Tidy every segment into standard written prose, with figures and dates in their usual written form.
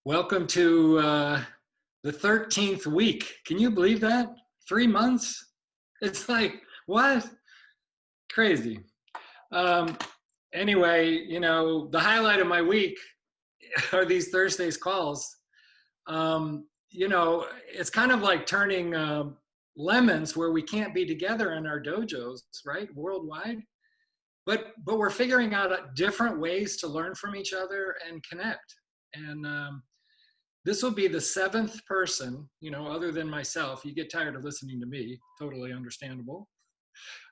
Welcome to the 13th week. Can you believe that? 3 months? It's like, what? Crazy. Um, anyway, the highlight of my week are these Thursdays calls. It's kind of like turning lemons where we can't be together in our dojos, right? Worldwide. But we're figuring out different ways to learn from each other and connect. And this will be the seventh person, other than myself. You get tired of listening to me, totally understandable.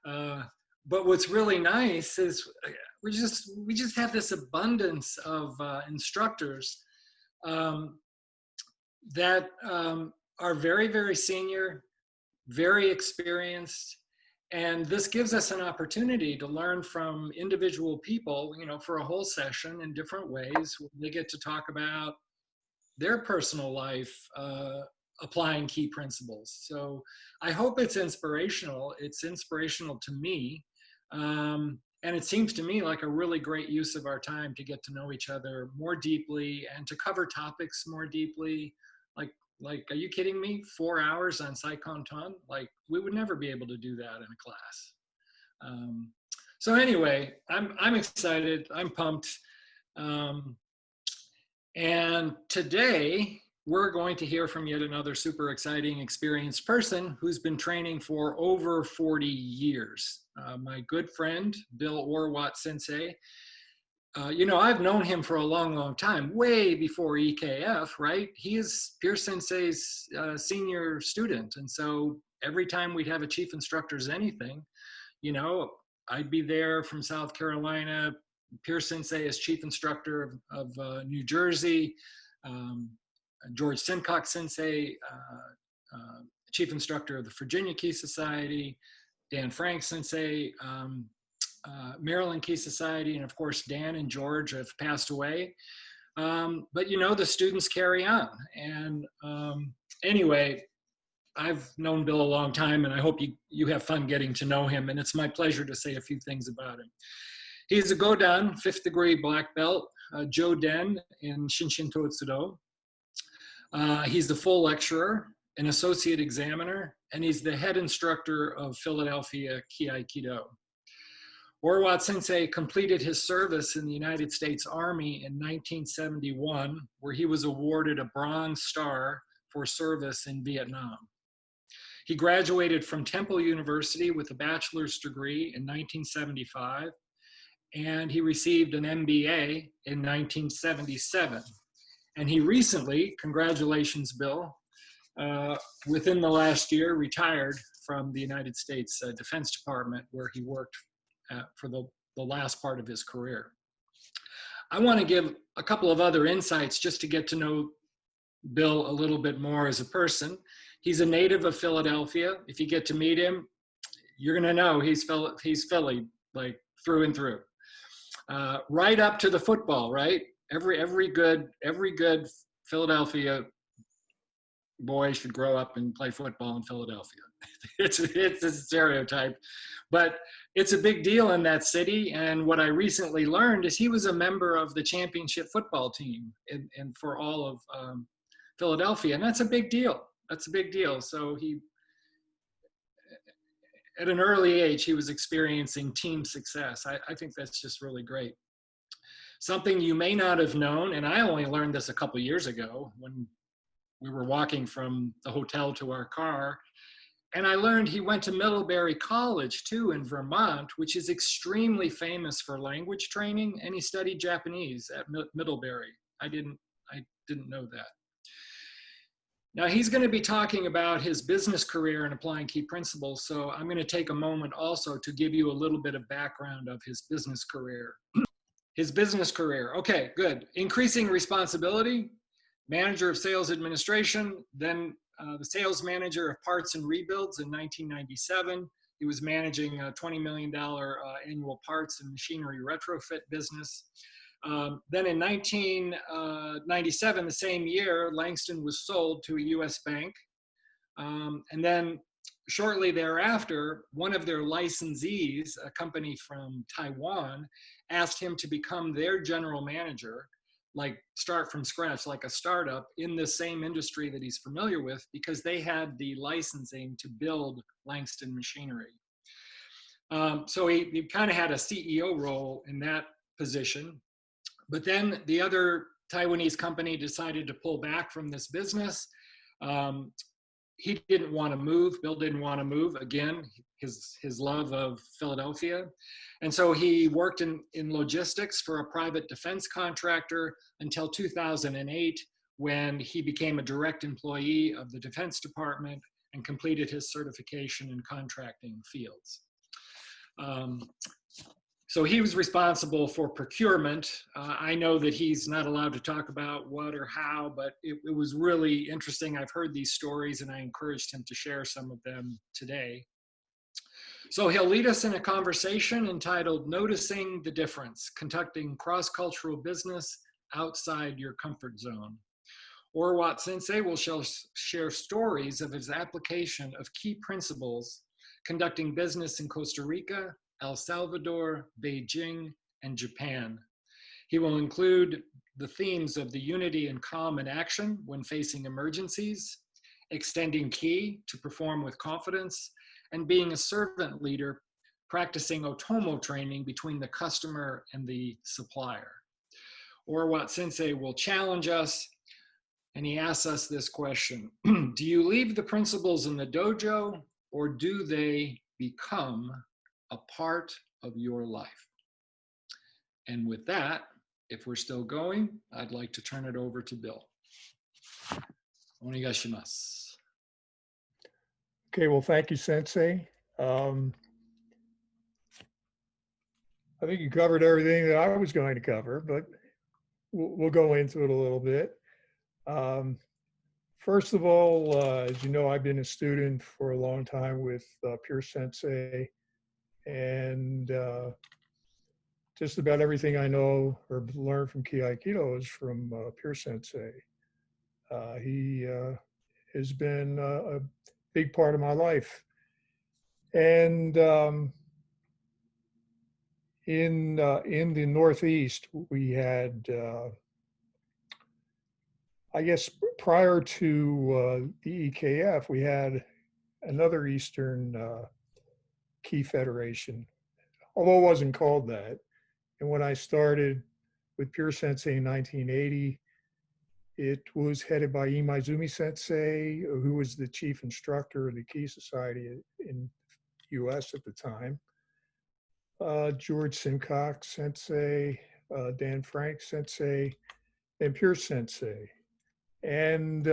But what's really nice is we just have this abundance of instructors that are very, very senior, very experienced, and this gives us an opportunity to learn from individual people, for a whole session in different ways. They get to talk about their personal life, applying key principles. So I hope it's inspirational. It's inspirational to me. And it seems to me like a really great use of our time to get to know each other more deeply and to cover topics more deeply. Like, are you kidding me? 4 hours on Saigon Ton? Like, we would never be able to do that in a class. So anyway, I'm excited. I'm pumped. And today, we're going to hear from yet another super exciting, experienced person who's been training for over 40 years. My good friend, Bill Orwat Sensei. I've known him for a long, long time, way before EKF, right? He is Pierce Sensei's senior student. And so every time we'd have a chief instructor's anything, I'd be there from South Carolina. Pierce Sensei is chief instructor of New Jersey. George Sincock Sensei, chief instructor of the Virginia Key Society. Dan Frank Sensei, Maryland Key Society, and of course Dan and George have passed away. But the students carry on. And anyway, I've known Bill a long time, and I hope you have fun getting to know him. And it's my pleasure to say a few things about him. He's a Godan, 5th degree black belt, Joden in Shinshin Totsudo. He's the full lecturer, an associate examiner, and he's the head instructor of phillykiaikido. Orwat Sensei completed his service in the United States Army in 1971, where he was awarded a Bronze Star for service in Vietnam. He graduated from Temple University with a bachelor's degree in 1975, and he received an MBA in 1977. And he recently, congratulations, Bill, within the last year, retired from the United States Defense Department, where he worked for the last part of his career. I want to give a couple of other insights just to get to know Bill a little bit more as a person. He's a native of Philadelphia. If you get to meet him, you're going to know he's Philly, like through and through. Right up to the football, right? Every good Philadelphia boy should grow up and play football in Philadelphia. It's a stereotype, but it's a big deal in that city. And what I recently learned is he was a member of the championship football team and for all of Philadelphia, and that's a big deal. That's a big deal. So he, at an early age, he was experiencing team success. I think that's just really great. Something you may not have known, and I only learned this a couple years ago when we were walking from the hotel to our car, and I learned he went to Middlebury College too in Vermont, which is extremely famous for language training, and he studied Japanese at Middlebury. I didn't know that. Now he's going to be talking about his business career and applying key principles, so I'm going to take a moment also to give you a little bit of background of his business career. His business career, okay, good. Increasing responsibility, manager of sales administration, then the sales manager of parts and rebuilds in 1997. He was managing a $20 million annual parts and machinery retrofit business. Then in 1997, the same year, Langston was sold to a US bank. And then shortly thereafter, one of their licensees, a company from Taiwan, asked him to become their general manager like start from scratch, like a startup in the same industry that he's familiar with, because they had the licensing to build Langston machinery. So he kind of had a CEO role in that position. But then the other Taiwanese company decided to pull back from this business. Um, he didn't want to move. Bill didn't want to move. Again, his love of Philadelphia. And so he worked in logistics for a private defense contractor until 2008, when he became a direct employee of the Defense Department and completed his certification in contracting fields. So he was responsible for procurement. I know that he's not allowed to talk about what or how, but it was really interesting. I've heard these stories and I encouraged him to share some of them today. So he'll lead us in a conversation entitled Noticing the Difference, Conducting Cross-Cultural Business Outside Your Comfort Zone. Orwat Sensei will share stories of his application of key principles conducting business in Costa Rica, El Salvador, Beijing, and Japan. He will include the themes of the unity and calm in action when facing emergencies, extending ki to perform with confidence, and being a servant leader, practicing otomo training between the customer and the supplier. Orwat Sensei will challenge us, and he asks us this question: do you leave the principles in the dojo, or do they become a part of your life? And with that, if we're still going, I'd like to turn it over to Bill. Onegashimasu. Okay, well, thank you, Sensei. I think you covered everything that I was going to cover, but we'll go into it a little bit. First of all, as you know, I've been a student for a long time with Pure Sensei, and just about everything I know or learned from Kiaikido is from Pure Sensei. He has been a big part of my life. And in the Northeast, we had, I guess, prior to the EKF, we had another Eastern Ki Federation, although it wasn't called that. And when I started with Pure Sensei in 1980, it was headed by Imaizumi Sensei, who was the chief instructor of the Ki Society in the US at the time. George Simcox Sensei, Dan Frank Sensei, and Pure Sensei. And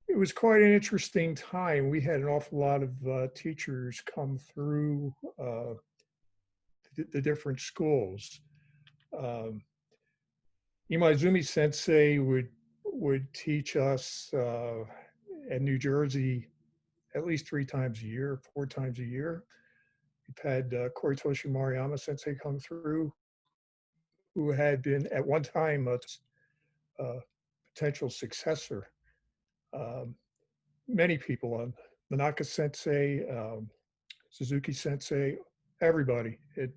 it was quite an interesting time. We had an awful lot of teachers come through the different schools. Imaizumi Sensei would teach us at New Jersey at least 3 times a year, 4 times a year. We've had Koritoshi Maruyama Sensei come through, who had been at one time a potential successor. Many people on Manaka Sensei, Suzuki Sensei, everybody. It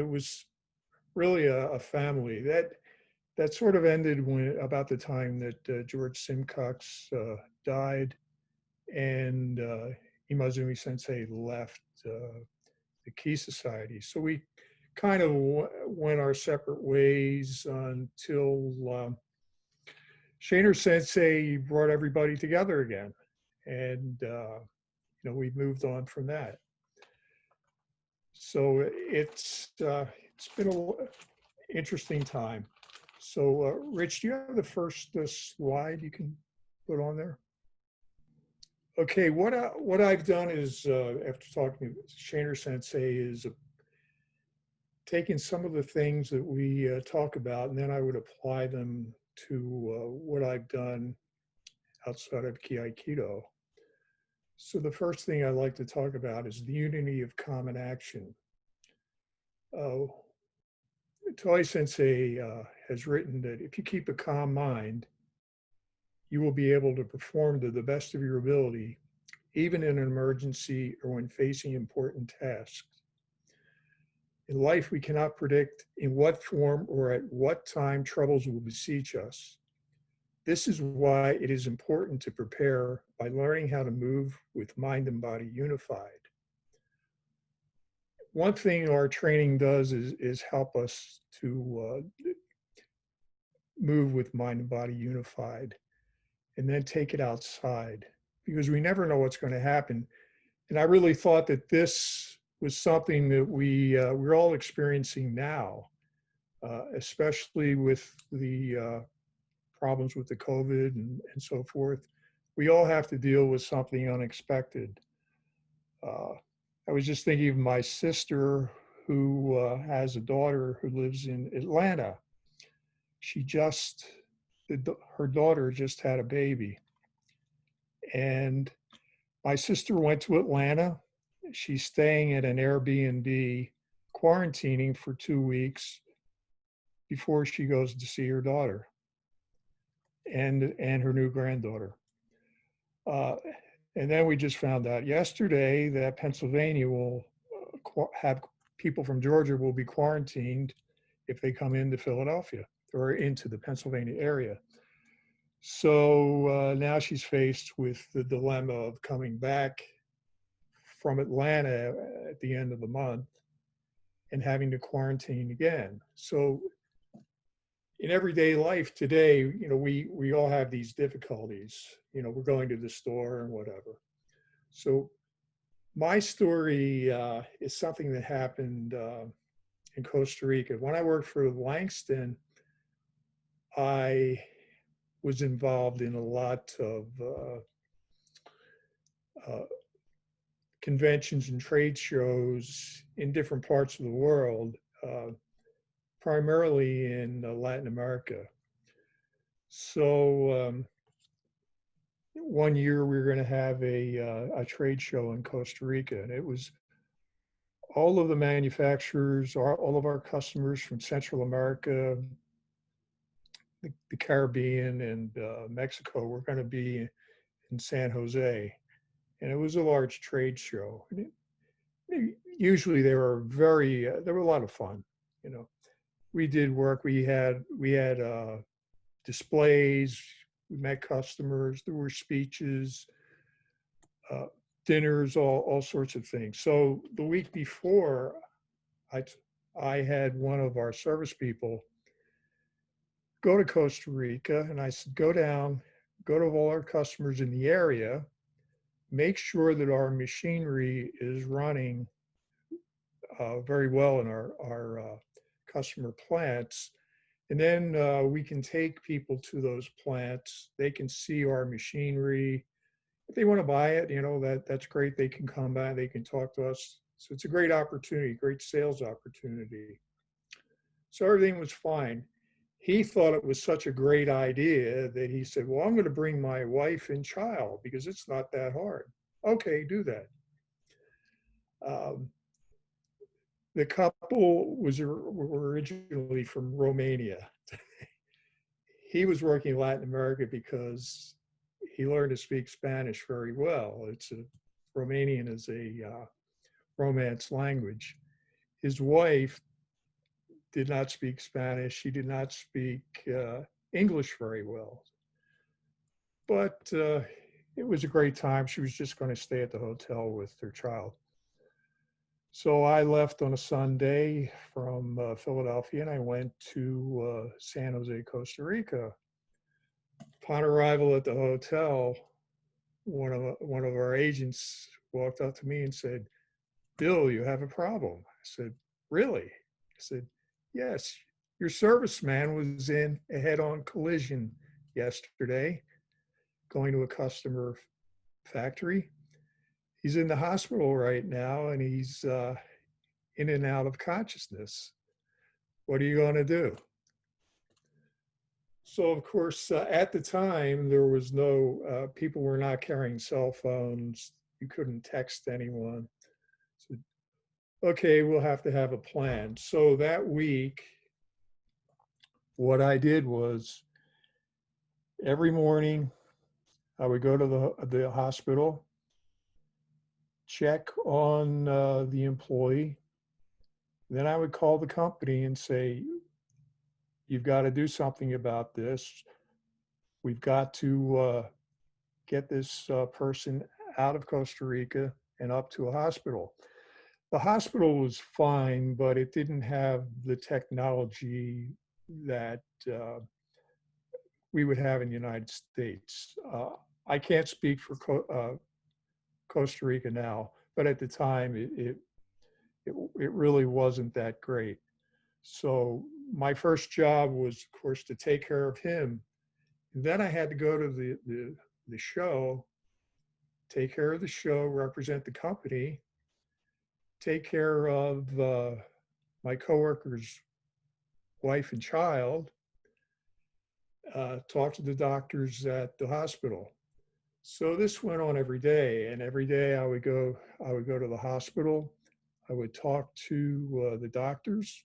was really a family. That sort of ended when about the time that George Simcox died, and Imaizumi Sensei left the Ki Society. So we kind of went our separate ways until Shainer Sensei brought everybody together again, and we moved on from that. So it's been an interesting time. So Rich, do you have the first slide you can put on there? Okay, what I've done is, after talking to Shainer Sensei, is taking some of the things that we talk about, and then I would apply them to what I've done outside of Kiaikido. So the first thing I'd like to talk about is the unity of common action. Toi Sensei has written that if you keep a calm mind, you will be able to perform to the best of your ability, even in an emergency or when facing important tasks. In life, we cannot predict in what form or at what time troubles will beseech us. This is why it is important to prepare by learning how to move with mind and body unified. One thing our training does is help us to move with mind and body unified, and then take it outside, because we never know what's going to happen. And I really thought that this was something that we're all experiencing now, especially with the problems with the COVID and so forth. We all have to deal with something unexpected. Uh, I was just thinking of my sister, who has a daughter who lives in Atlanta. She just, her daughter just had a baby. And my sister went to Atlanta. She's staying at an Airbnb, quarantining for 2 weeks before she goes to see her daughter and her new granddaughter. Uh, and then we just found out yesterday that Pennsylvania will have people from Georgia will be quarantined if they come into Philadelphia or into the Pennsylvania area. So now she's faced with the dilemma of coming back from Atlanta at the end of the month and having to quarantine again. So in everyday life today, we all have these difficulties. We're going to the store and whatever. So my story is something that happened in Costa Rica. When I worked for Langston, I was involved in a lot of conventions and trade shows in different parts of the world, primarily in Latin America. So one year we were going to have a trade show in Costa Rica, and it was all of the manufacturers, all of our customers from Central America, the Caribbean, and Mexico were going to be in San Jose. And it was a large trade show. Usually they were they were a lot of fun. We did work. We had displays. We met customers. There were speeches, dinners, all sorts of things. So the week before, I had one of our service people go to Costa Rica, and I said, go down, go to all our customers in the area, make sure that our machinery is running very well in our customer plants. And then we can take people to those plants. They can see our machinery. If they want to buy it, that's great. They can come by, they can talk to us. So it's a great opportunity, great sales opportunity. So everything was fine. He thought it was such a great idea that he said, well, I'm going to bring my wife and child because it's not that hard. Okay, do that. The couple were originally from Romania. He was working in Latin America because he learned to speak Spanish very well. Romanian is a Romance language. His wife did not speak Spanish. She did not speak English very well. But it was a great time. She was just going to stay at the hotel with her child. So I left on a Sunday from Philadelphia, and I went to San Jose, Costa Rica. Upon arrival at the hotel, one of our agents walked up to me and said, Bill, you have a problem. I said, really? I said, yes, your serviceman was in a head-on collision yesterday going to a customer factory. He's in the hospital right now, and he's in and out of consciousness. What are you going to do? So, of course, at the time, there was people were not carrying cell phones. You couldn't text anyone. So, okay, we'll have to have a plan. So that week, what I did was every morning I would go to the hospital, check on the employee, Then I would call the company and say, you've got to do something about this. We've got to get this person out of Costa Rica and up to a hospital. The hospital was fine, but it didn't have the technology that we would have in the United States. I can't speak for Costa Rica now, but at the time it really wasn't that great. So my first job was, of course, to take care of him. And then I had to go to the show, take care of the show, represent the company, take care of my coworker's wife and child, talk to the doctors at the hospital. So this went on every day, and every day I would go to the hospital. I would talk to the doctors,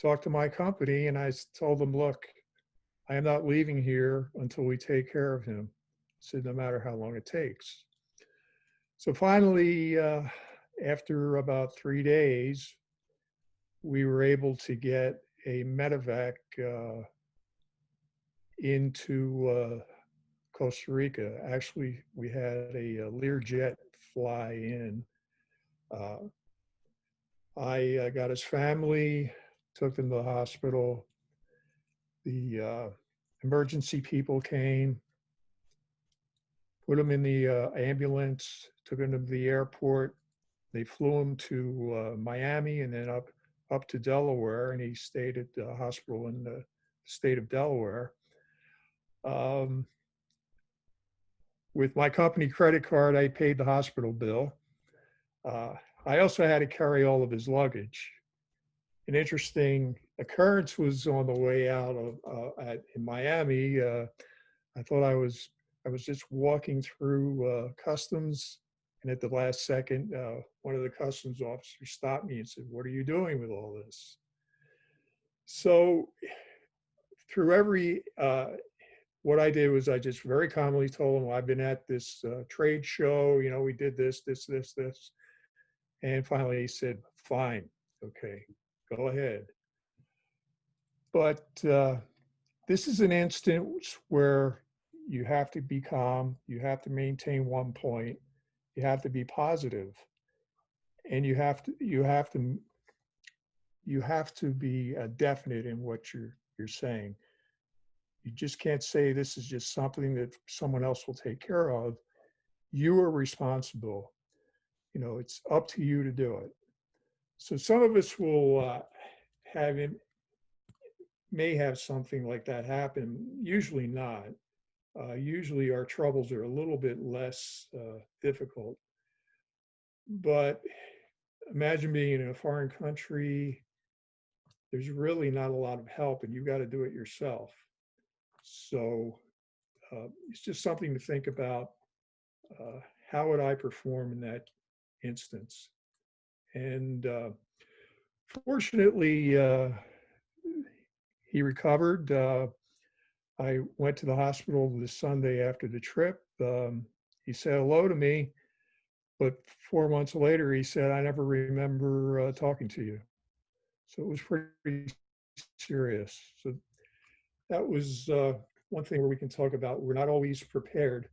talk to my company, and I told them, look, I am not leaving here until we take care of him. I said, no matter how long it takes. So finally, after about 3 days, we were able to get a medevac into Costa Rica. Actually, we had a Learjet fly in. I got his family, took them to the hospital. The emergency people came, put him in the ambulance, took him to the airport. They flew him to Miami and then up to Delaware, and he stayed at the hospital in the state of Delaware. With my company credit card, I paid the hospital bill. I also had to carry all of his luggage. An interesting occurrence was on the way out in Miami. I thought I was just walking through customs, and at the last second, one of the customs officers stopped me and said, "What are you doing with all this?" So through every what I did was I just very calmly told him, I've been at this trade show, we did this. And finally he said, fine, okay, go ahead. But this is an instance where you have to be calm, you have to maintain one point, you have to be positive, and you have to be definite in what you're saying. You just can't say this is just something that someone else will take care of. You are responsible. It's up to you to do it. So some of us will may have something like that happen. Usually not. Usually our troubles are a little bit less difficult. But imagine being in a foreign country. There's really not a lot of help, and you've got to do it yourself. So it's just something to think about. How would I perform in that instance? And fortunately, he recovered. I went to the hospital this Sunday after the trip. He said hello to me, but 4 months later, he said, I never remember talking to you. So it was pretty serious. So that was one thing where we can talk about. We're not always prepared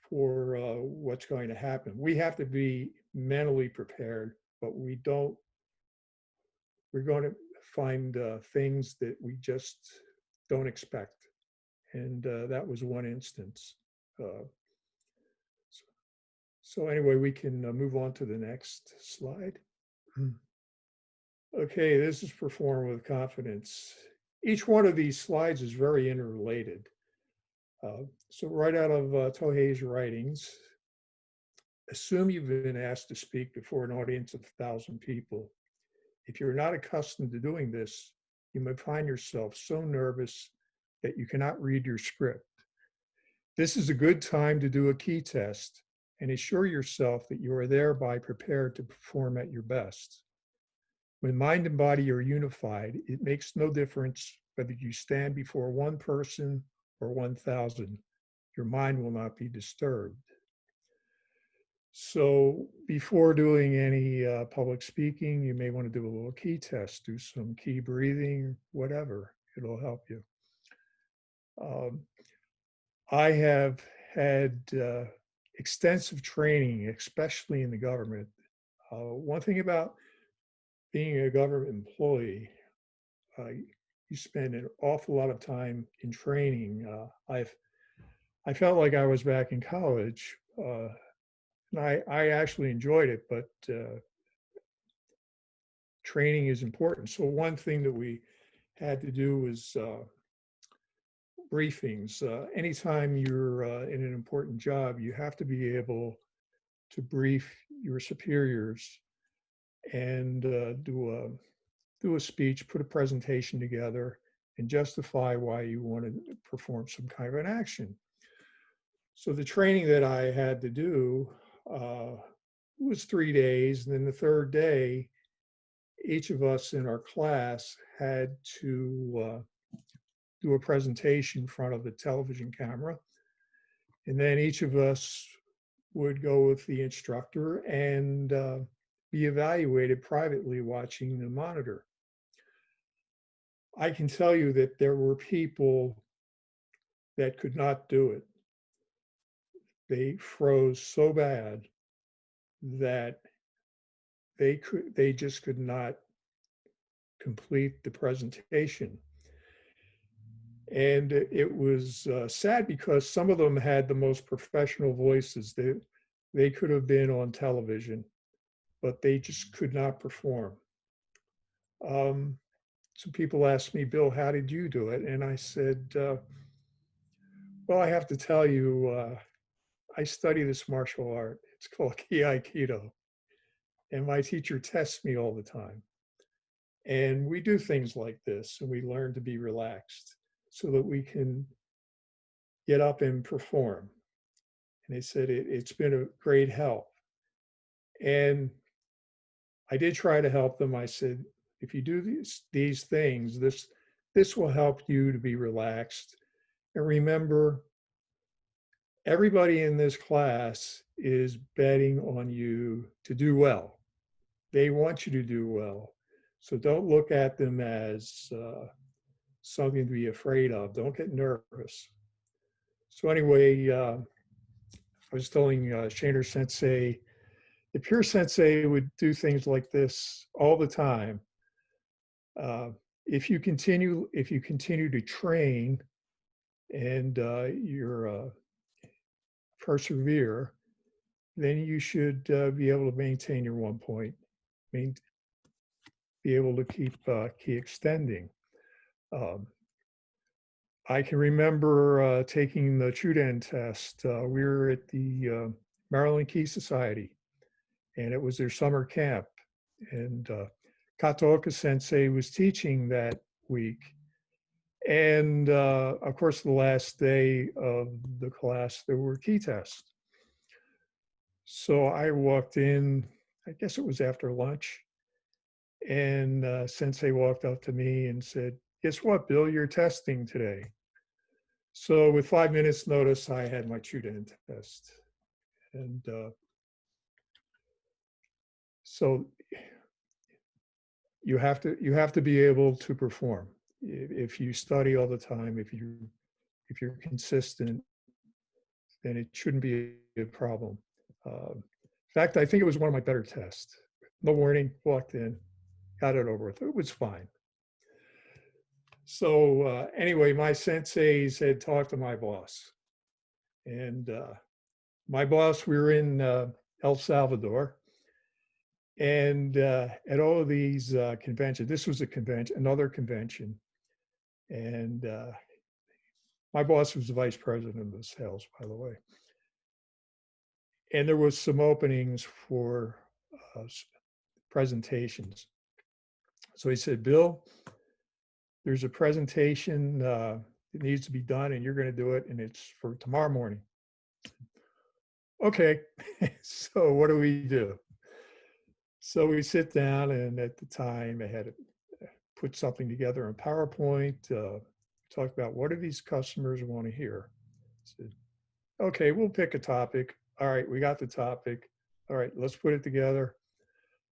for what's going to happen. We have to be mentally prepared, but we're going to find things that we just don't expect. And that was one instance. So anyway, we can move on to the next slide. Okay, this is perform with confidence. Each one of these slides is very interrelated. So right out of Tohei's writings, assume you've been asked to speak before an audience of 1,000 people. If you're not accustomed to doing this, you may find yourself so nervous that you cannot read your script. This is a good time to do a key test and assure yourself that you are thereby prepared to perform at your best. When mind and body are unified, it makes no difference whether you stand before one person or 1,000. Your mind will not be disturbed. So before doing any public speaking, you may want to do a little key test, do some key breathing, whatever. It'll help you. Um, I have had extensive training, especially in the government. One thing about being a government employee, you spend an awful lot of time in training. I felt like I was back in college, and I actually enjoyed it, but training is important. So one thing that we had to do was briefings. Anytime you're in an important job, you have to be able to brief your superiors and do a speech, put a presentation together, and justify why you want to perform some kind of an action. So the training that I had to do was 3 days, and then the third day, each of us in our class had to do a presentation in front of the television camera. And then each of us would go with the instructor and be evaluated privately watching the monitor. I can tell you that there were people that could not do it. They froze so bad that they just could not complete the presentation. And it was sad because some of them had the most professional voices. They could have been on television, but they just could not perform. So people asked me, Bill, how did you do it? And I said, well, I have to tell you, I study this martial art. It's called kiaikido. And my teacher tests me all the time. And we do things like this, and we learn to be relaxed so that we can get up and perform. And they said it's been a great help. And I did try to help them. I said, if you do these things, this will help you to be relaxed. And remember, everybody in this class is betting on you to do well. They want you to do well. So don't look at them as something to be afraid of. Don't get nervous. So anyway, I was telling Shaner Sensei, the Pure Sensei would do things like this all the time. If you continue to train and you're persevere, then you should be able to maintain your 1 point, be able to keep extending. I can remember taking the Chuden test. We were at the Maryland Key Society, and it was their summer camp. And Kataoka Sensei was teaching that week. And of course, the last day of the class, there were key tests. So I walked in, I guess it was after lunch, and Sensei walked up to me and said, guess what, Bill, you're testing today. So with 5 minutes notice, I had my Chuden test. And so you have to be able to perform. If you study all the time, if you're consistent, then it shouldn't be a problem. In fact, I think it was one of my better tests. No warning, walked in, got it over with. It was fine. So anyway, my senseis had talked to my boss. And my boss, we were in El Salvador. And at all of these conventions, this was a convention, another convention. And my boss was the vice president of the sales, by the way. And there was some openings for presentations. So he said, Bill, there's a presentation that needs to be done and you're going to do it. And it's for tomorrow morning. Okay, so what do we do? So we sit down, and at the time I had to put something together in PowerPoint, talk about what do these customers want to hear. I said, okay, we'll pick a topic. All right, we got the topic. All right, let's put it together.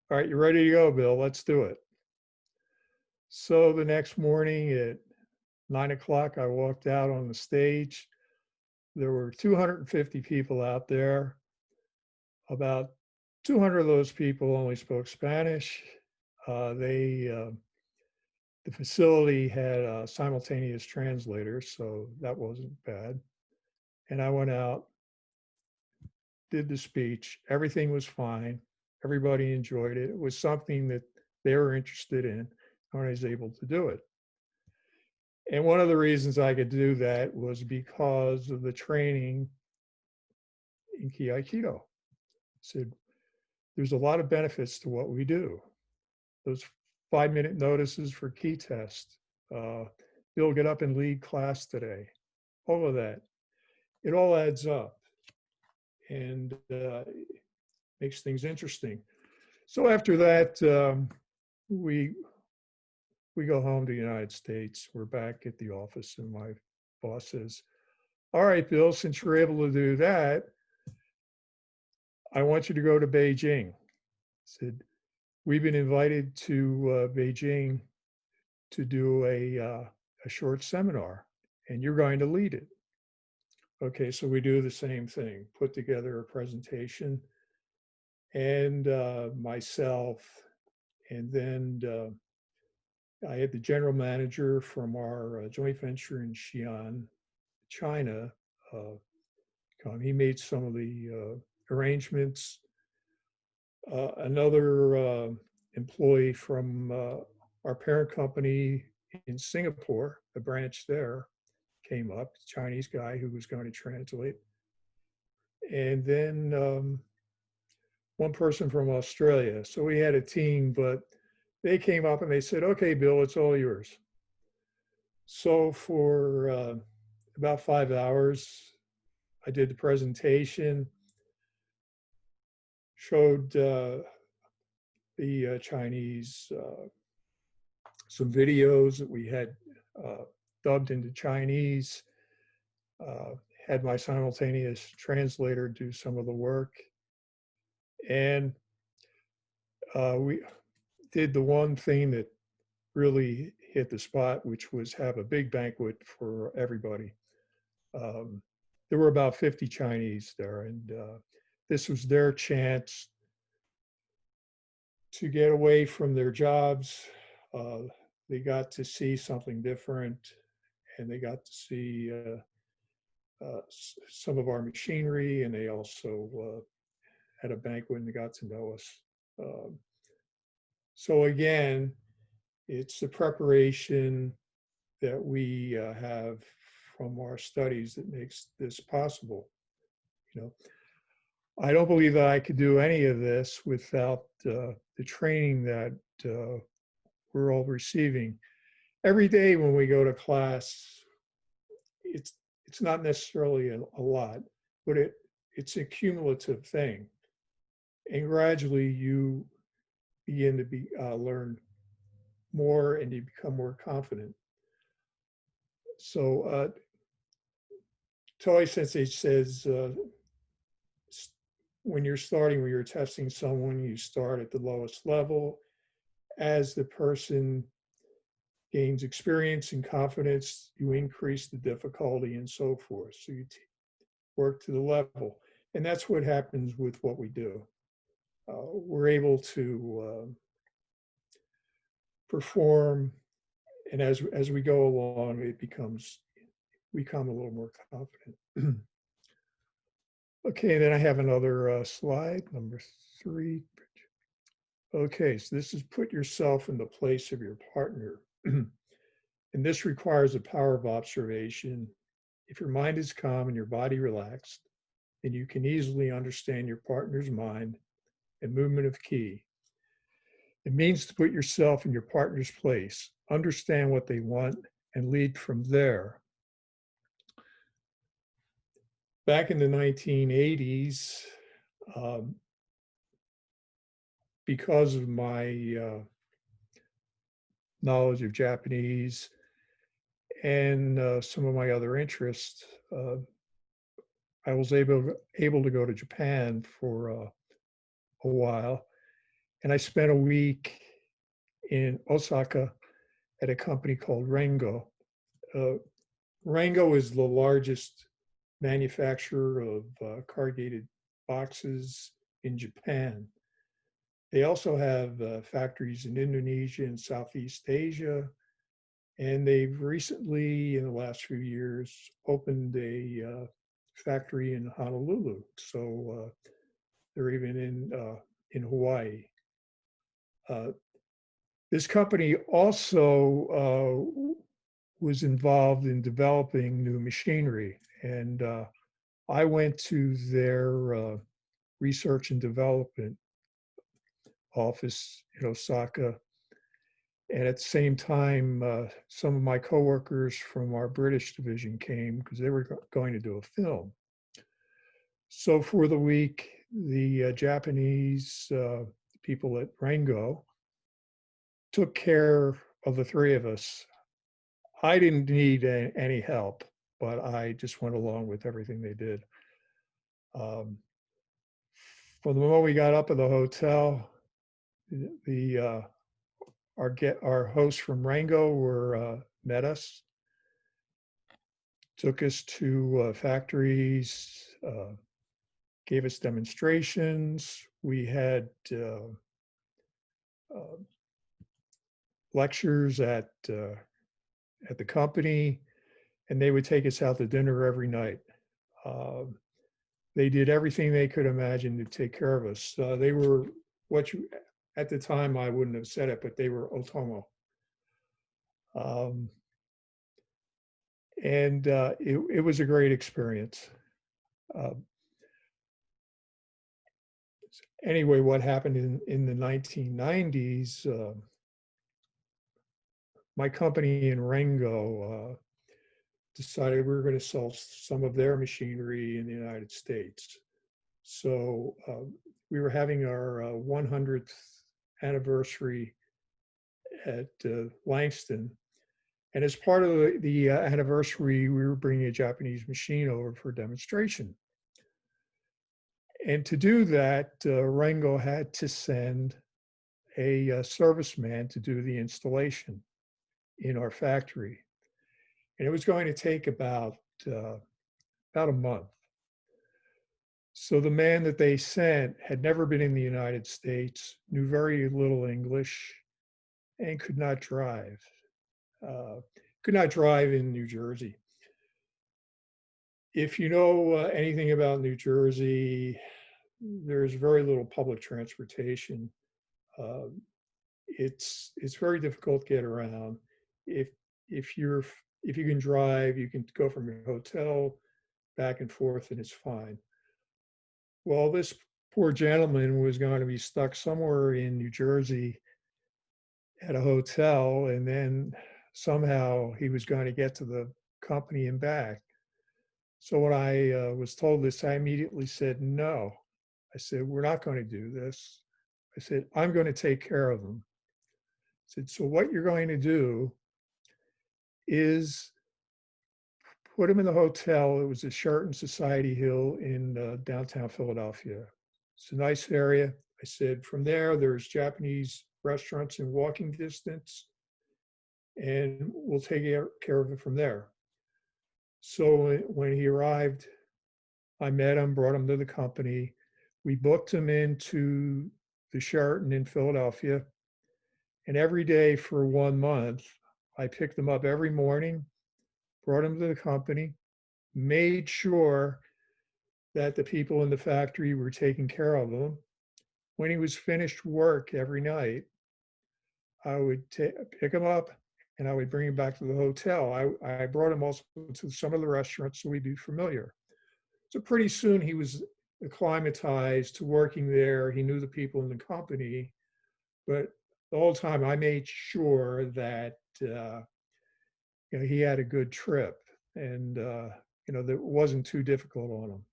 All right, you ready to go, Bill? Let's do it. So the next morning at 9 o'clock, I walked out on the stage. There were 250 people out there. About 200 of those people only spoke Spanish. The facility had simultaneous translators, so that wasn't bad. And I went out, did the speech. Everything was fine. Everybody enjoyed it. It was something that they were interested in, and I was able to do it. And one of the reasons I could do that was because of the training in Kiaikido. Said there's a lot of benefits to what we do. Those 5-minute notices for key test. Bill, get up and lead class today. All of that. It all adds up and makes things interesting. So after that, we go home to the United States. We're back at the office, and my boss says, all right, Bill, since you're able to do that, I want you to go to Beijing. I said, we've been invited to Beijing to do a short seminar, and you're going to lead it. Okay, so we do the same thing, put together a presentation, and myself, and then I had the general manager from our joint venture in Xi'an, China, come. He made some of the arrangements. Another employee from our parent company in Singapore, a branch there, came up, Chinese guy who was going to translate. And then one person from Australia. So we had a team, but they came up and they said, okay, Bill, it's all yours. So for about 5 hours, I did the presentation, showed the Chinese some videos that we had dubbed into Chinese, had my simultaneous translator do some of the work. And we did the one thing that really hit the spot, which was have a big banquet for everybody. There were about 50 Chinese there, and this was their chance to get away from their jobs. They got to see something different, and they got to see some of our machinery, and they also had a banquet and they got to know us. So again, it's the preparation that we have from our studies that makes this possible. You know, I don't believe that I could do any of this without the training that we're all receiving. Every day when we go to class, it's not necessarily a lot, but it's a cumulative thing. And gradually you begin to learn more and you become more confident. So Toi Sensei says, when you're testing someone, you start at the lowest level. As the person gains experience and confidence, you increase the difficulty and so forth. So you work to the level. And that's what happens with what we do. We're able to perform, and as we go along, we become a little more confident. Okay, then I have another slide, number 3. Okay, so this is put yourself in the place of your partner. And this requires the power of observation. If your mind is calm and your body relaxed, then you can easily understand your partner's mind and movement of ki. It means to put yourself in your partner's place, understand what they want, and lead from there. Back in the 1980s, because of my knowledge of Japanese and some of my other interests, I was able to go to Japan for a while, and I spent a week in Osaka at a company called Rengo. Uh, Rengo is the largest manufacturer of corrugated boxes in Japan. They also have factories in Indonesia and Southeast Asia. And they've recently, in the last few years, opened a factory in Honolulu. So they're even in Hawaii. This company also was involved in developing new machinery. And I went to their research and development office in Osaka. And at the same time, some of my coworkers from our British division came because they were going to do a film. So for the week, the Japanese people at Rango took care of the three of us. I didn't need any help, but I just went along with everything they did. From the moment we got up at the hotel, the our hosts from Rango met us, took us to factories, gave us demonstrations. We had uh, lectures at the company, and they would take us out to dinner every night. They did everything they could imagine to take care of us. They were what you, at the time, I wouldn't have said it, but they were otomo. And it was a great experience. Anyway, what happened in the 1990s, my company in Rengo decided we were going to sell some of their machinery in the United States. So we were having our 100th anniversary at Langston. And as part of the anniversary, we were bringing a Japanese machine over for demonstration. And to do that, Rengo had to send a serviceman to do the installation in our factory. And it was going to take about a month. So the man that they sent had never been in the United States, knew very little English, and could not drive. Could not drive in New Jersey. If you know anything about New Jersey, there's very little public transportation. It's very difficult to get around. If you can drive, you can go from your hotel back and forth, and it's fine. Well, this poor gentleman was going to be stuck somewhere in New Jersey at a hotel, and then somehow he was going to get to the company and back. So when I was told this, I immediately said no. I said, we're not going to do this. I said, I'm going to take care of him. I said, so what you're going to do is put him in the hotel. It was a Sheraton Society Hill in downtown Philadelphia. It's a nice area. I said, from there, there's Japanese restaurants in walking distance, and we'll take care of it from there. So when he arrived, I met him, brought him to the company. We booked him into the Sheraton in Philadelphia. And every day for 1 month, I picked him up every morning, brought him to the company, made sure that the people in the factory were taking care of him. When he was finished work every night, I would pick him up and I would bring him back to the hotel. I brought him also to some of the restaurants so we'd be familiar. So pretty soon he was acclimatized to working there. He knew the people in the company, but the whole time I made sure that he had a good trip, and that it wasn't too difficult on him,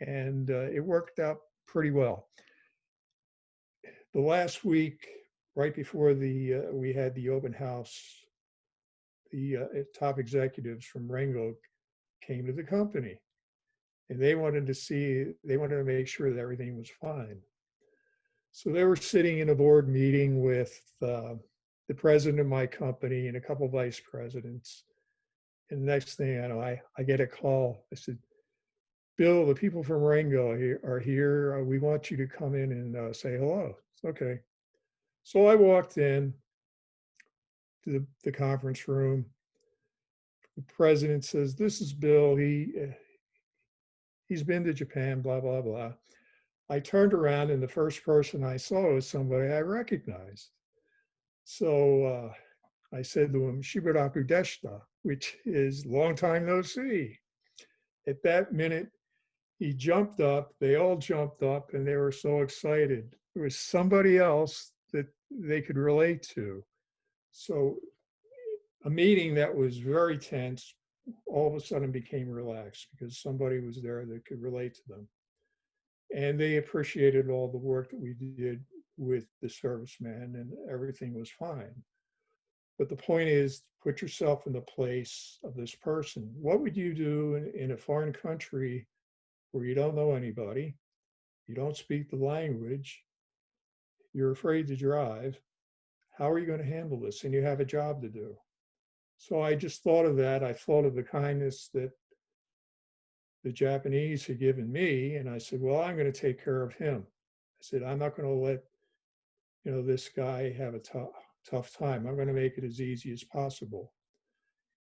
and it worked out pretty well. The last week, right before we had the open house, the top executives from Rengo came to the company, and they wanted to make sure that everything was fine. So they were sitting in a board meeting with the president of my company and a couple of vice presidents. And the next thing I know, I get a call. I said, Bill, the people from Rango are here. We want you to come in and say hello. Okay. So I walked in to the conference room. The president says, this is Bill. He's been to Japan, blah, blah, blah. I turned around and the first person I saw was somebody I recognized. So I said to him, Shibaraku Deshita, which is long time no see. At that minute, he jumped up, they all jumped up, and they were so excited. There was somebody else that they could relate to. So a meeting that was very tense all of a sudden became relaxed because somebody was there that could relate to them. And they appreciated all the work that we did with the serviceman, and everything was fine. But the point is, put yourself in the place of this person. What would you do in a foreign country where you don't know anybody, you don't speak the language, you're afraid to drive? How are you going to handle this? And you have a job to do. So I just thought of that. I thought of the kindness that the Japanese had given me, and I said, well, I'm going to take care of him. I said, I'm not going to let this guy have a tough time. I'm going to make it as easy as possible.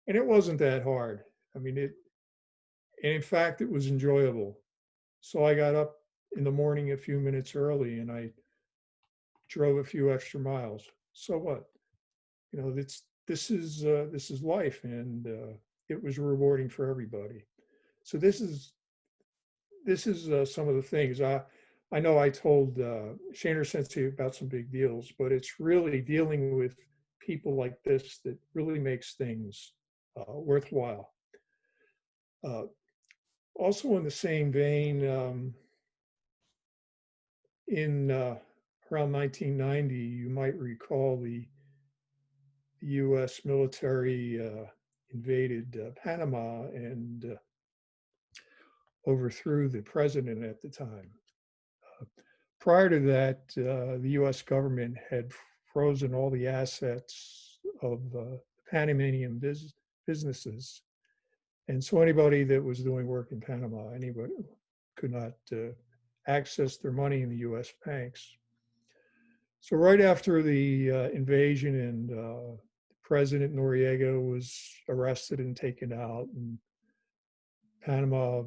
And it wasn't that hard. I mean, and in fact, it was enjoyable. So I got up in the morning a few minutes early and I drove a few extra miles. So what? This is life, and it was rewarding for everybody. So this is some of the things. I know I told Shaner Sensei about some big deals, but it's really dealing with people like this that really makes things worthwhile. Also in the same vein, in around 1990, you might recall the US military invaded Panama and overthrew the president at the time. Prior to that, the US government had frozen all the assets of Panamanian businesses. And so anybody that was doing work in Panama, anybody could not access their money in the US banks. So right after the invasion, and President Noriega was arrested and taken out, and Panama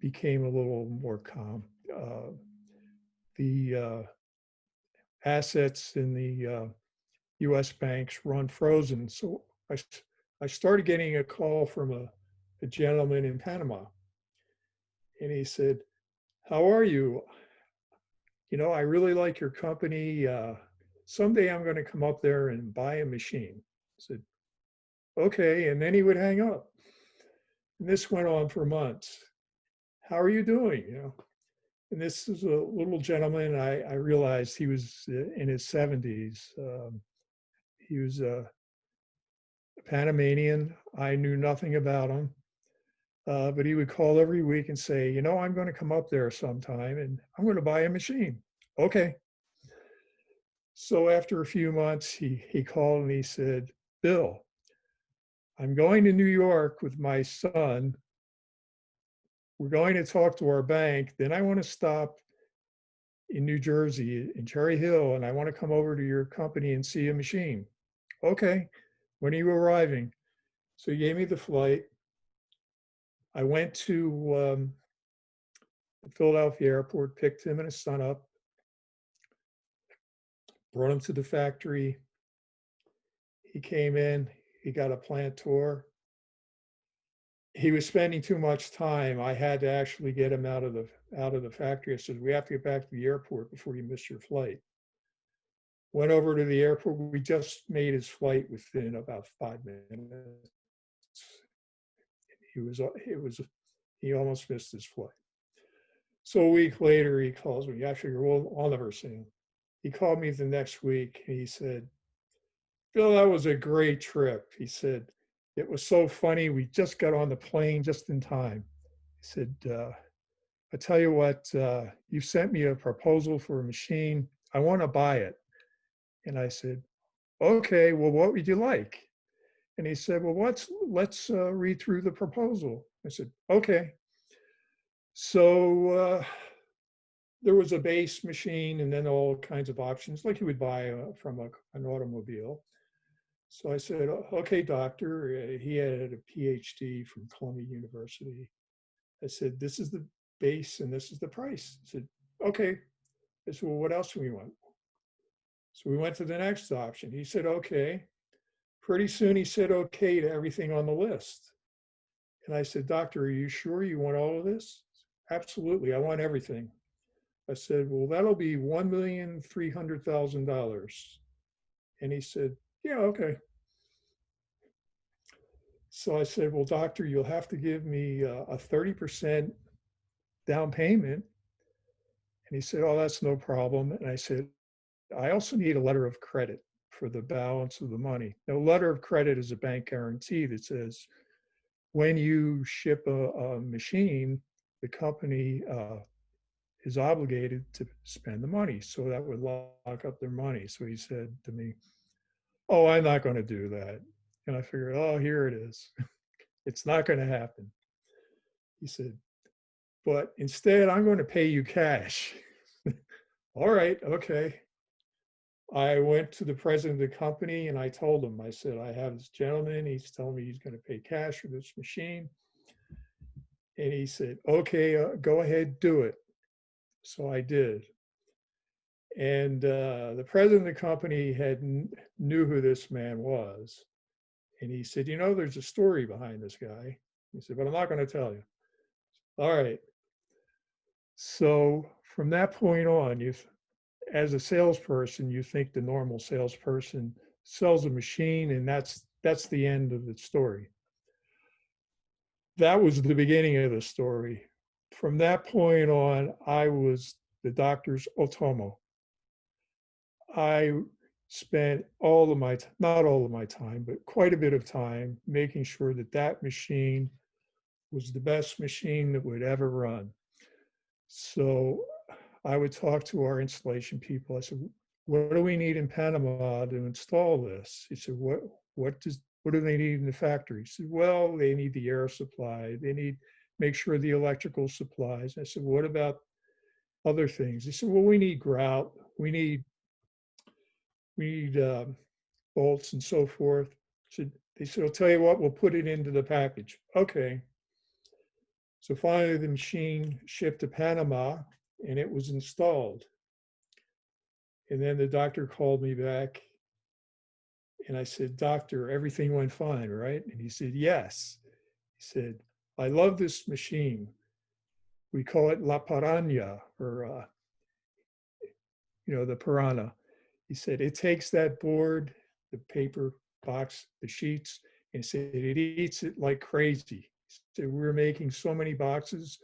became a little more calm. The assets in the US banks run frozen. So I started getting a call from a gentleman in Panama. And he said, how are you? I really like your company. Someday I'm going to come up there and buy a machine. I said, okay. And then he would hang up. And this went on for months. How are you doing? And this is a little gentleman. I realized he was in his 70s. He was a Panamanian. I knew nothing about him. But he would call every week and say, I'm going to come up there sometime and I'm going to buy a machine. Okay. So after a few months, he called and he said, Bill, I'm going to New York with my son. We're going to talk to our bank. Then I want to stop in New Jersey, in Cherry Hill, and I want to come over to your company and see a machine. Okay. When are you arriving? So he gave me the flight. I went to the Philadelphia airport, picked him and his son up, brought him to the factory. He came in, he got a plant tour. He was spending too much time. I had to actually get him out of the factory. I said, we have to get back to the airport before you miss your flight. Went over to the airport. We just made his flight within about 5 minutes. He almost missed his flight. So a week later, he calls me. I figure, well, I'll never see him. He called me the next week. And he said, Bill, that was a great trip. He said, it was so funny. We just got on the plane just in time. He said, I tell you what, you sent me a proposal for a machine. I want to buy it. And I said, okay, well, what would you like? And he said, well, let's read through the proposal. I said, okay. So there was a base machine and then all kinds of options like you would buy from an automobile. So I said, okay, doctor. He had a PhD from Columbia University. I said, this is the base and this is the price. I said, okay. I said, well, what else do we want? So we went to the next option. He said, okay. Pretty soon he said, okay to everything on the list. And I said, doctor, are you sure you want all of this? Absolutely, I want everything. I said, well, that'll be $1,300,000. And he said, yeah, okay. So I said, well, doctor, you'll have to give me a 30% down payment. And he said, oh, that's no problem. And I said, I also need a letter of credit for the balance of the money. Now, a letter of credit is a bank guarantee that says when you ship a machine, the company is obligated to spend the money. So that would lock up their money. So he said to me, oh, I'm not going to do that. And I figured, oh, here it is. It's not going to happen. He said, but instead, I'm going to pay you cash. All right, okay. I went to the president of the company and I told him, I said, I have this gentleman, he's telling me he's going to pay cash for this machine. And he said, okay, go ahead, do it. So I did. And the president of the company knew who this man was. And he said, you know, there's a story behind this guy. He said, but I'm not going to tell you. All right. So from that point on, as a salesperson, you think the normal salesperson sells a machine and that's the end of the story. That was the beginning of the story. From that point on, I was the doctor's otomo. I spent all of my, not all of my time, but quite a bit of time making sure that that machine was the best machine that would ever run. So I would talk to our installation people. I said, what do we need in Panama to install this? He said, what do they need in the factory? He said, well, they need the air supply. They need make sure the electrical supplies. I said, what about other things? He said, well, we need grout. We need bolts and so forth. They said, I'll tell you what, we'll put it into the package. Okay. So finally the machine shipped to Panama and it was installed. And then the doctor called me back and I said, doctor, everything went fine, right? And he said, yes. He said, I love this machine. We call it La Piranha, or, the piranha. He said, it takes that board, the paper box, the sheets, and said, it eats it like crazy. He said, we're making so many boxes.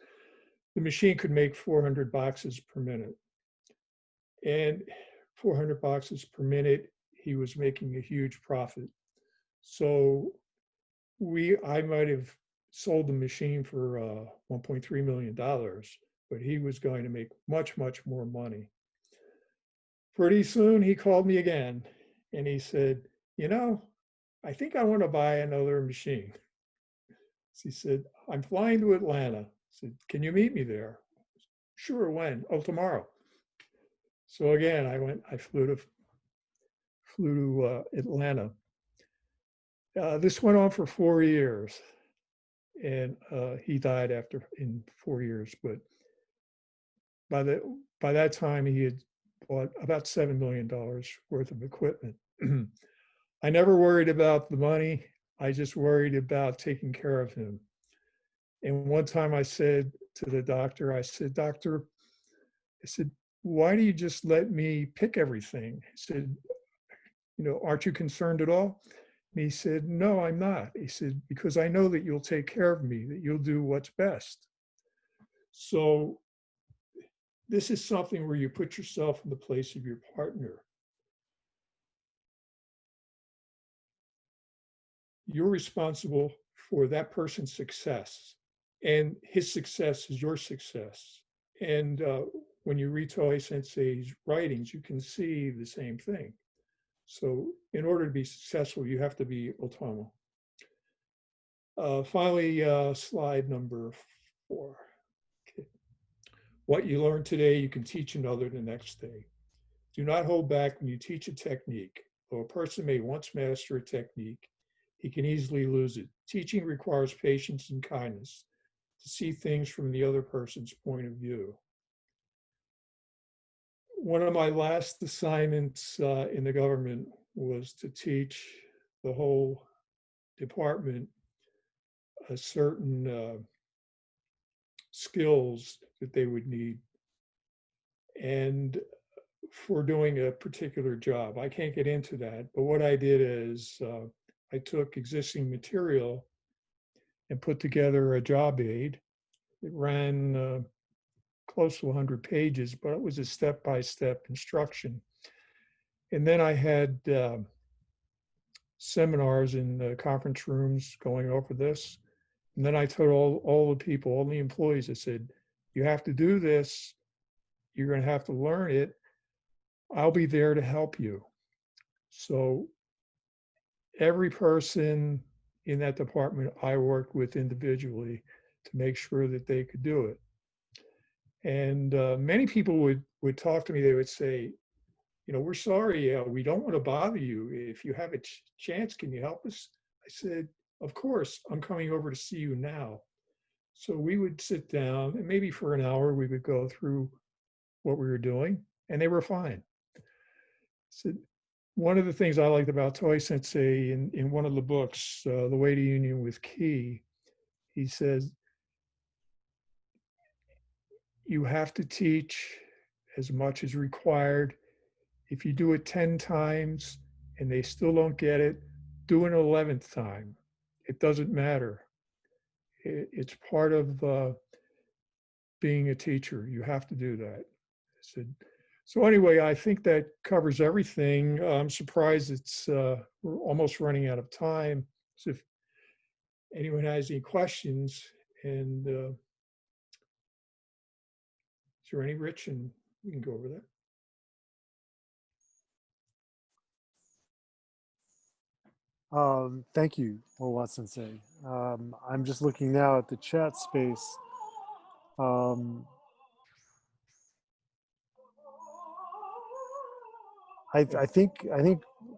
The machine could make 400 boxes per minute. And 400 boxes per minute, he was making a huge profit. So I might have sold the machine for $1.3 million, but he was going to make much, much more money. Pretty soon he called me again and he said, I think I want to buy another machine. He said, I'm flying to Atlanta. I said, can you meet me there? Sure, when? Oh, tomorrow. So again, I flew to Atlanta. This went on for 4 years and he died in 4 years. But by that time he had bought about $7 million worth of equipment. I never worried about the money. I just worried about taking care of him. And one time I said to the doctor, doctor, why do you just let me pick everything? He said, aren't you concerned at all? And he said, no, I'm not. He said, because I know that you'll take care of me, that you'll do what's best. So this is something where you put yourself in the place of your partner. You're responsible for that person's success. and his success is your success. And when you read Toei Sensei's writings, you can see the same thing. So in order to be successful, you have to be otomo. Finally, slide number 4. Okay. What you learn today, you can teach another the next day. Do not hold back when you teach a technique. Though a person may once master a technique, he can easily lose it. Teaching requires patience and kindness to see things from the other person's point of view. One of my last assignments in the government was to teach the whole department a certain skills that they would need and for doing a particular job. I can't get into that, but what I did is I took existing material and put together a job aid. It ran close to 100 pages, but it was a step-by-step instruction. And then I had seminars in conference rooms going over this. And then I told all the people, all the employees, I said, you have to do this. You're going to have to learn it. I'll be there to help you. So every person in that department I worked with individually to make sure that they could do it. And many people would talk to me. They would say, you know, we're sorry, we don't want to bother you. If you have a chance, can you help us? I said, of course, I'm coming over to see you now. So we would sit down and maybe for an hour, we would go through what we were doing and they were fine. So one of the things I liked about Toei Sensei in one of the books, The Way to Union with Ki, he says, you have to teach as much as required. If you do it 10 times and they still don't get it, do an 11th time. It doesn't matter. It's part of being a teacher. You have to do that. I said, so anyway, I think that covers everything. I'm surprised we're almost running out of time. So if anyone has any questions, and is there any, Rich? And we can go over that. Thank you, Orwat Sensei. I'm just looking now at the chat space. I think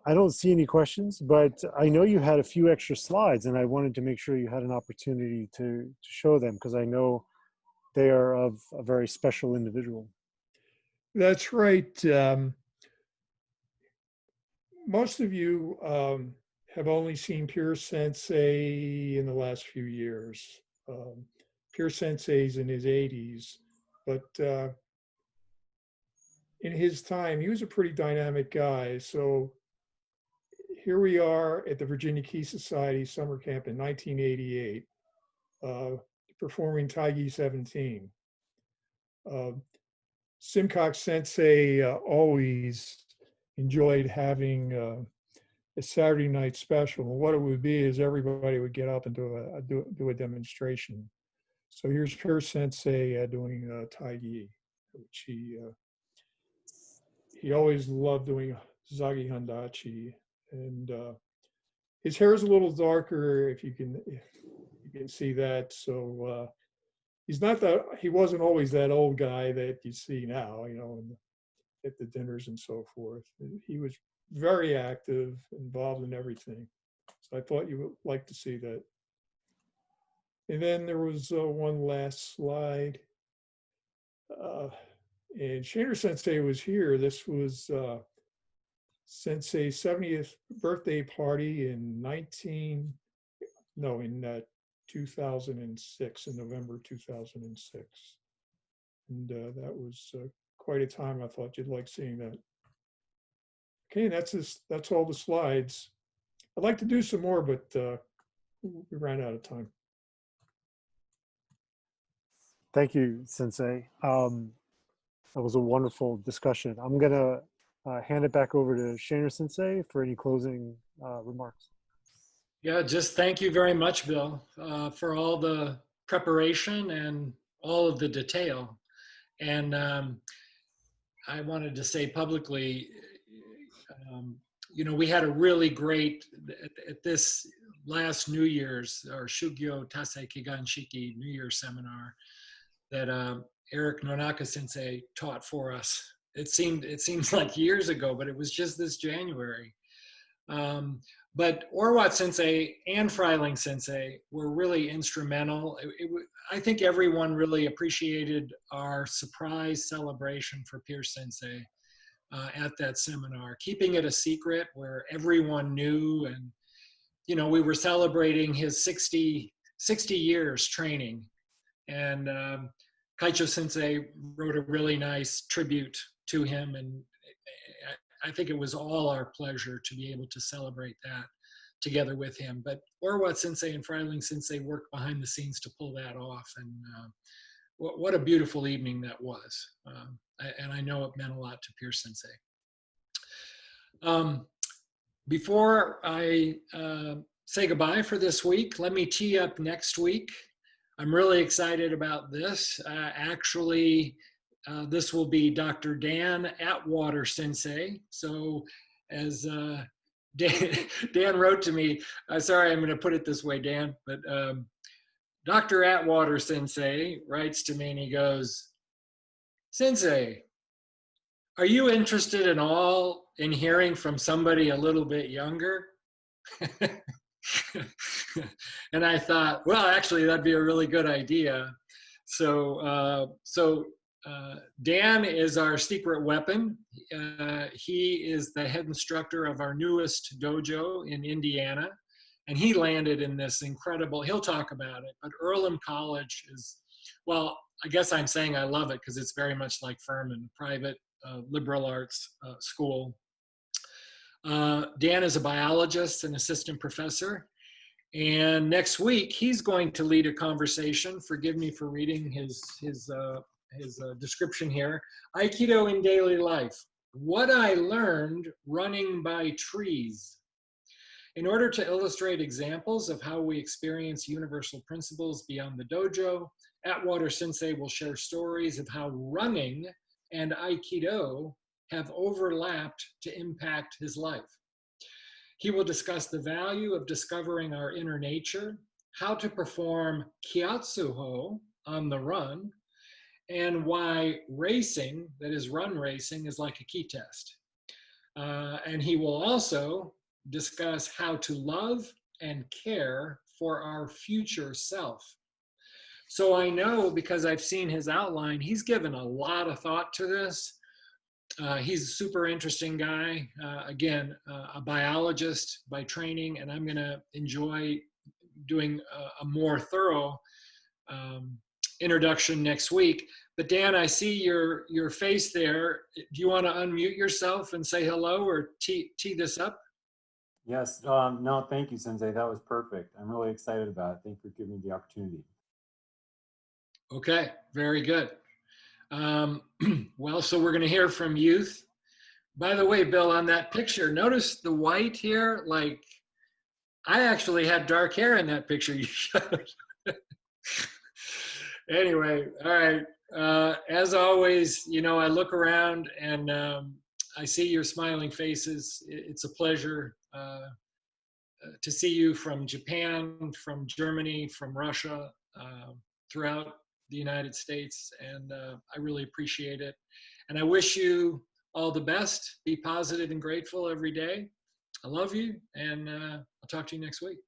I don't see any questions, but I know you had a few extra slides, and I wanted to make sure you had an opportunity to show them because I know they are of a very special individual. That's right. Most of you have only seen Pure Sensei in the last few years. Pure Sensei's in his 80s, but in his time, he was a pretty dynamic guy. So here we are at the Virginia Key Society summer camp in 1988, performing Taigi 17. Simcox Sensei always enjoyed having a Saturday night special. And what it would be is everybody would get up and do a demonstration. So here's Pure Sensei doing Taigi, which he always loved doing Zagi Handachi. And his hair is a little darker if you can see that. So he wasn't always that old guy that you see now, you know, at the dinners and so forth. He was very active, involved in everything. So I thought you would like to see that. And then there was one last slide. And Shaner Sensei was here. This was Sensei's 70th birthday party in 2006, in November 2006. And that was quite a time. I thought you'd like seeing that. Okay, that's all the slides. I'd like to do some more, but we ran out of time. Thank you, Sensei. That was a wonderful discussion. I'm going to hand it back over to Shaner Sensei for any closing remarks. Yeah, just thank you very much, Bill, for all the preparation and all of the detail. And I wanted to say publicly, you know, we had a really great, at this last New Year's, or Shugyo Tasei Kigan Shiki New Year's seminar that Eric Nonaka Sensei taught for us. It seems like years ago, but it was just this January. But Orwat Sensei and Freiling Sensei were really instrumental. I think everyone really appreciated our surprise celebration for Pierce Sensei at that seminar, keeping it a secret where everyone knew. And, you know, we were celebrating his 60 years training. And Kaicho Sensei wrote a really nice tribute to him, and I think it was all our pleasure to be able to celebrate that together with him. But Orwat Sensei and Freiling Sensei worked behind the scenes to pull that off, and what a beautiful evening that was. And I know it meant a lot to Pierce Sensei. Before I say goodbye for this week, let me tee up next week. I'm really excited about this. Actually, this will be Dr. Dan Atwater Sensei. So as Dan wrote to me, sorry, I'm going to put it this way, Dan, but Dr. Atwater Sensei writes to me and he goes, Sensei, are you interested at all in hearing from somebody a little bit younger? And I thought, well, actually, that'd be a really good idea. So, Dan is our secret weapon. He is the head instructor of our newest dojo in Indiana. And he landed in this incredible, he'll talk about it, but Earlham College is, well, I guess I'm saying I love it because it's very much like Furman, private liberal arts school. Dan is a biologist and assistant professor. And next week, he's going to lead a conversation. Forgive me for reading his description here. Aikido in daily life. What I learned running by trees. In order to illustrate examples of how we experience universal principles beyond the dojo, Atwater Sensei will share stories of how running and Aikido have overlapped to impact his life. He will discuss the value of discovering our inner nature, how to perform kyatsuho on the run, and why racing, that is run racing, is like a key test. And he will also discuss how to love and care for our future self. So I know, because I've seen his outline, he's given a lot of thought to this. He's a super interesting guy. Again, a biologist by training, and I'm going to enjoy doing a more thorough introduction next week. But Dan, I see your face there. Do you want to unmute yourself and say hello or tee this up? Yes. No, thank you, Sensei. That was perfect. I'm really excited about it. Thank you for giving me the opportunity. Okay, very good. Well, so we're going to hear from youth. By the way, Bill, on that picture, notice the white here? Like, I actually had dark hair in that picture you showed. Anyway, all right. As always, you know, I look around and I see your smiling faces. It's a pleasure to see you from Japan, from Germany, from Russia, throughout the United States, and I really appreciate it. And I wish you all the best. Be positive and grateful every day. I love you, and I'll talk to you next week.